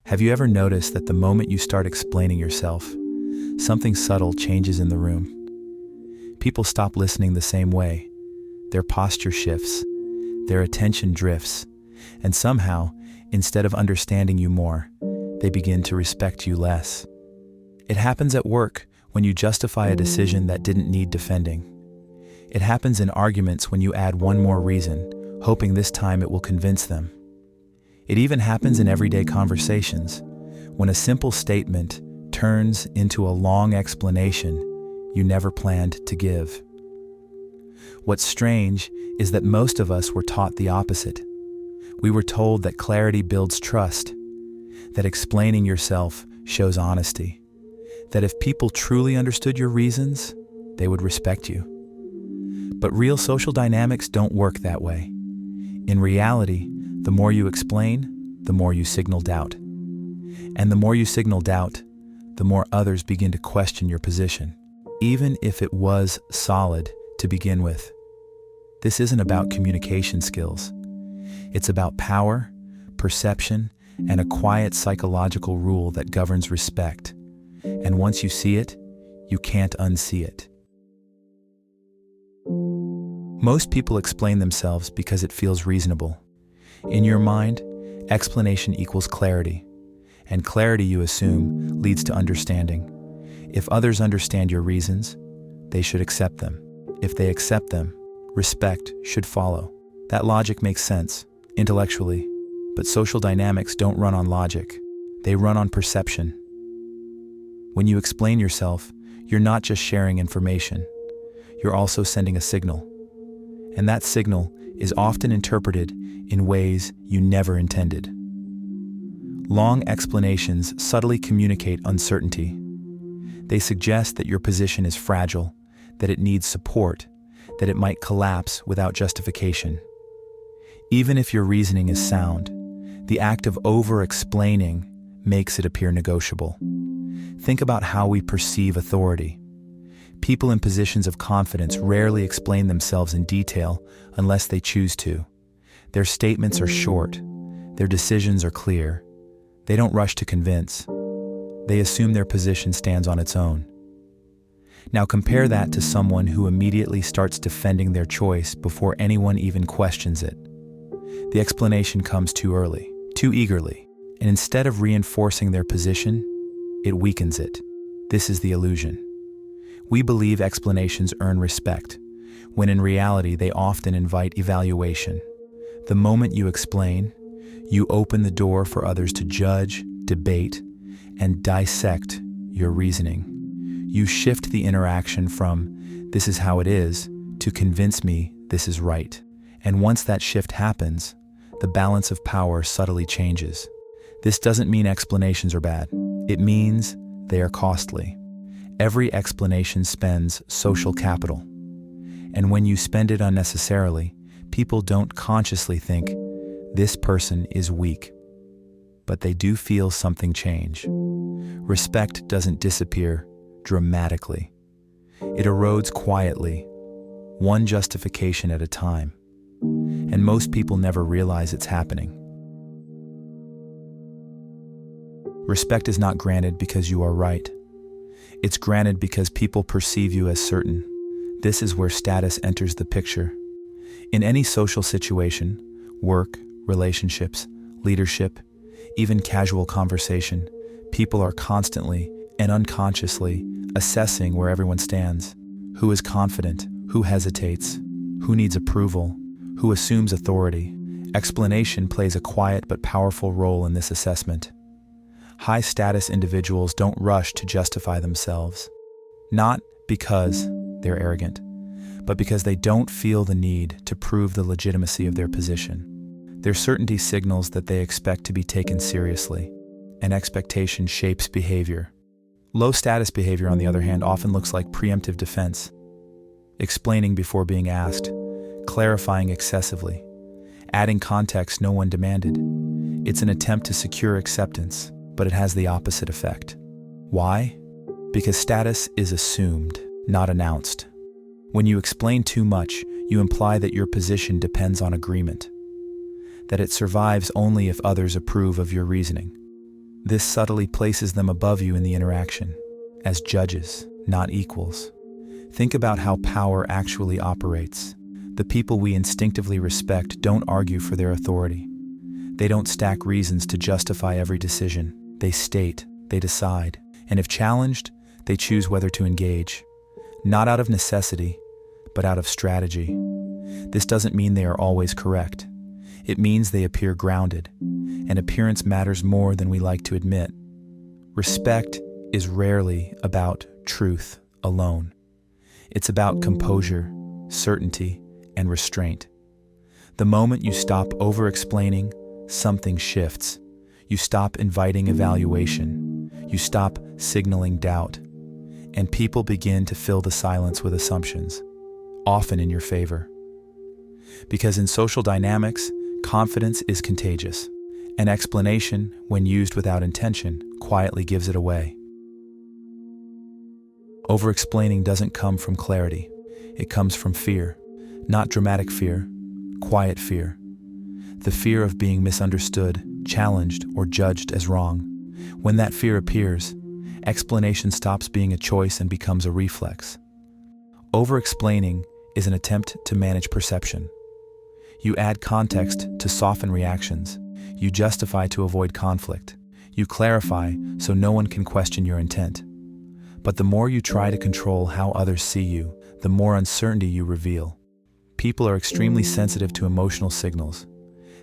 Have you ever noticed that the moment you start explaining yourself, something subtle changes in the room? People stop listening the same way. Their posture shifts, their attention drifts, and somehow, instead of understanding you more, they begin to respect you less. It happens at work when you justify a decision that didn't need defending. It happens in arguments when you add one more reason, hoping this time it will convince them. It even happens in everyday conversations, when a simple statement turns into a long explanation you never planned to give. What's strange is that most of us were taught the opposite. We were told that clarity builds trust, that explaining yourself shows honesty, that if people truly understood your reasons, they would respect you. But real social dynamics don't work that way. In reality, the more you explain, the more you signal doubt. And the more you signal doubt, the more others begin to question your position, even if it was solid to begin with. This isn't about communication skills. It's about power, perception, and a quiet psychological rule that governs respect. And once you see it, you can't unsee it. Most people explain themselves because it feels reasonable. In your mind, explanation equals clarity, and clarity, you assume, leads to understanding. If others understand your reasons, they should accept them. If they accept them, respect should follow. That logic makes sense, intellectually, but social dynamics don't run on logic. They run on perception. When you explain yourself, you're not just sharing information. You're also sending a signal. And that signal is often interpreted in ways you never intended. Long explanations subtly communicate uncertainty. They suggest that your position is fragile, that it needs support, that it might collapse without justification. Even if your reasoning is sound, the act of over-explaining makes it appear negotiable. Think about how we perceive authority. People in positions of confidence rarely explain themselves in detail unless they choose to. Their statements are short. Their decisions are clear. They don't rush to convince. They assume their position stands on its own. Now compare that to someone who immediately starts defending their choice before anyone even questions it. The explanation comes too early, too eagerly, and instead of reinforcing their position, it weakens it. This is the illusion. We believe explanations earn respect, when in reality they often invite evaluation. The moment you explain, you open the door for others to judge, debate, and dissect your reasoning. You shift the interaction from, "this is how it is," to "convince me this is right." And once that shift happens, the balance of power subtly changes. This doesn't mean explanations are bad. It means they are costly. Every explanation spends social capital. And when you spend it unnecessarily, people don't consciously think, "this person is weak." But they do feel something change. Respect doesn't disappear dramatically. It erodes quietly, one justification at a time. And most people never realize it's happening. Respect is not granted because you are right. It's granted because people perceive you as certain. This is where status enters the picture. In any social situation, work, relationships, leadership, even casual conversation, people are constantly and unconsciously assessing where everyone stands. Who is confident? Who hesitates? Who needs approval? Who assumes authority? Explanation plays a quiet but powerful role in this assessment. High-status individuals don't rush to justify themselves, not because they're arrogant, but because they don't feel the need to prove the legitimacy of their position. Their certainty signals that they expect to be taken seriously, and expectation shapes behavior. Low-status behavior, on the other hand, often looks like preemptive defense, explaining before being asked, clarifying excessively, adding context no one demanded. It's an attempt to secure acceptance, but it has the opposite effect. Why? Because status is assumed, not announced. When you explain too much, you imply that your position depends on agreement, that it survives only if others approve of your reasoning. This subtly places them above you in the interaction, as judges, not equals. Think about how power actually operates. The people we instinctively respect don't argue for their authority. They don't stack reasons to justify every decision. They state, they decide, and if challenged, they choose whether to engage. Not out of necessity, but out of strategy. This doesn't mean they are always correct. It means they appear grounded, and appearance matters more than we like to admit. Respect is rarely about truth alone. It's about composure, certainty, and restraint. The moment you stop over-explaining, something shifts. You stop inviting evaluation. You stop signaling doubt. And people begin to fill the silence with assumptions, often in your favor. Because in social dynamics, confidence is contagious. An explanation, when used without intention, quietly gives it away. Over-explaining doesn't come from clarity. It comes from fear. Not dramatic fear, quiet fear. The fear of being misunderstood, challenged, or judged as wrong. When that fear appears, explanation stops being a choice and becomes a reflex. Over-explaining is an attempt to manage perception. You add context to soften reactions. You justify to avoid conflict. You clarify so no one can question your intent. But the more you try to control how others see you, the more uncertainty you reveal. People are extremely sensitive to emotional signals.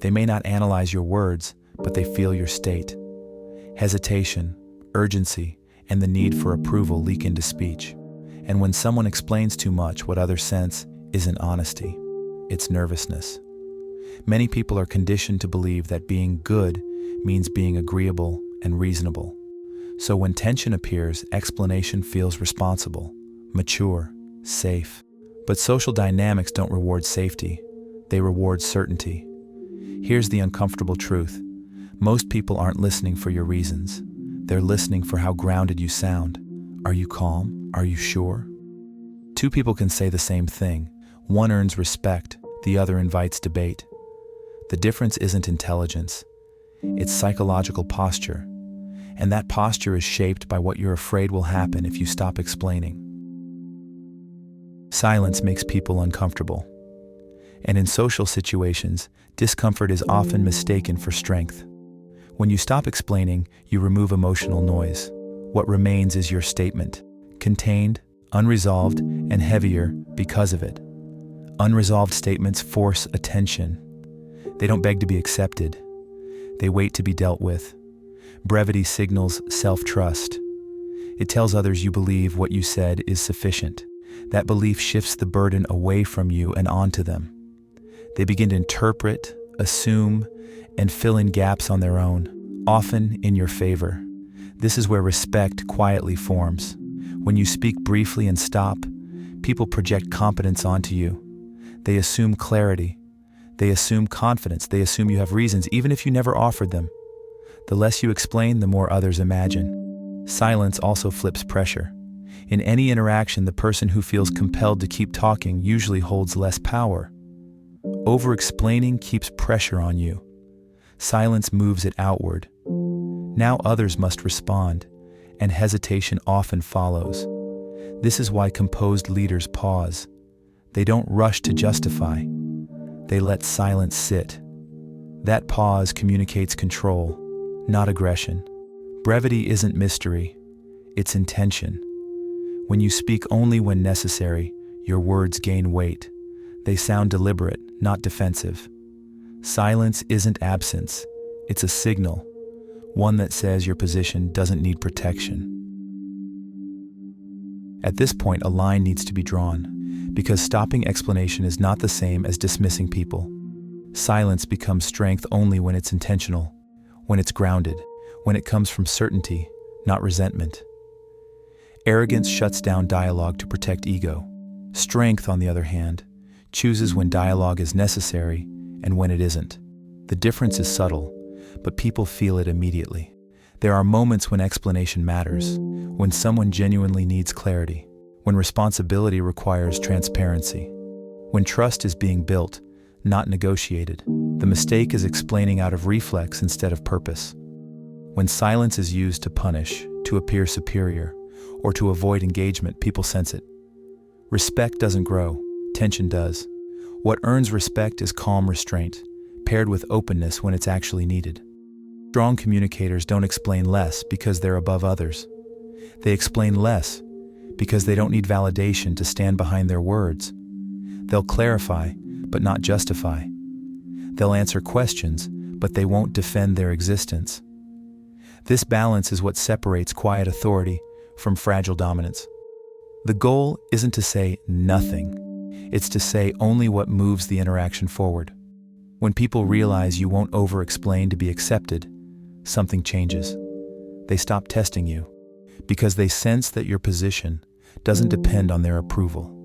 They may not analyze your words, but they feel your state. Hesitation, urgency, and the need for approval leak into speech. And when someone explains too much, what others sense isn't honesty, it's nervousness. Many people are conditioned to believe that being good means being agreeable and reasonable. So when tension appears, explanation feels responsible, mature, safe. But social dynamics don't reward safety, they reward certainty. Here's the uncomfortable truth. Most people aren't listening for your reasons. They're listening for how grounded you sound. Are you calm? Are you sure? Two people can say the same thing. One earns respect, the other invites debate. The difference isn't intelligence, it's psychological posture. And that posture is shaped by what you're afraid will happen if you stop explaining. Silence makes people uncomfortable. And in social situations, discomfort is often mistaken for strength. When you stop explaining, you remove emotional noise. What remains is your statement, contained, unresolved, and heavier because of it. Unresolved statements force attention. They don't beg to be accepted. They wait to be dealt with. Brevity signals self-trust. It tells others you believe what you said is sufficient. That belief shifts the burden away from you and onto them. They begin to interpret, assume, and fill in gaps on their own, often in your favor. This is where respect quietly forms. When you speak briefly and stop, people project competence onto you. They assume clarity. They assume confidence. They assume you have reasons, even if you never offered them. The less you explain, the more others imagine. Silence also flips pressure. In any interaction, the person who feels compelled to keep talking usually holds less power. Over-explaining keeps pressure on you. Silence moves it outward. Now others must respond, and hesitation often follows. This is why composed leaders pause. They don't rush to justify. They let silence sit. That pause communicates control, not aggression. Brevity isn't mystery, it's intention. When you speak only when necessary, your words gain weight. They sound deliberate, not defensive. Silence isn't absence, it's a signal, one that says your position doesn't need protection. At this point, a line needs to be drawn, because stopping explanation is not the same as dismissing people. Silence becomes strength only when it's intentional, when it's grounded, when it comes from certainty, not resentment. Arrogance shuts down dialogue to protect ego. Strength, on the other hand, chooses when dialogue is necessary and when it isn't. The difference is subtle, but people feel it immediately. There are moments when explanation matters, when someone genuinely needs clarity, when responsibility requires transparency, when trust is being built, not negotiated. The mistake is explaining out of reflex instead of purpose. When silence is used to punish, to appear superior, or to avoid engagement, people sense it. Respect doesn't grow, tension does. What earns respect is calm restraint, paired with openness when it's actually needed. Strong communicators don't explain less because they're above others. They explain less because they don't need validation to stand behind their words. They'll clarify, but not justify. They'll answer questions, but they won't defend their existence. This balance is what separates quiet authority from fragile dominance. The goal isn't to say nothing. It's to say only what moves the interaction forward. When people realize you won't over-explain to be accepted, something changes. They stop testing you because they sense that your position doesn't depend on their approval.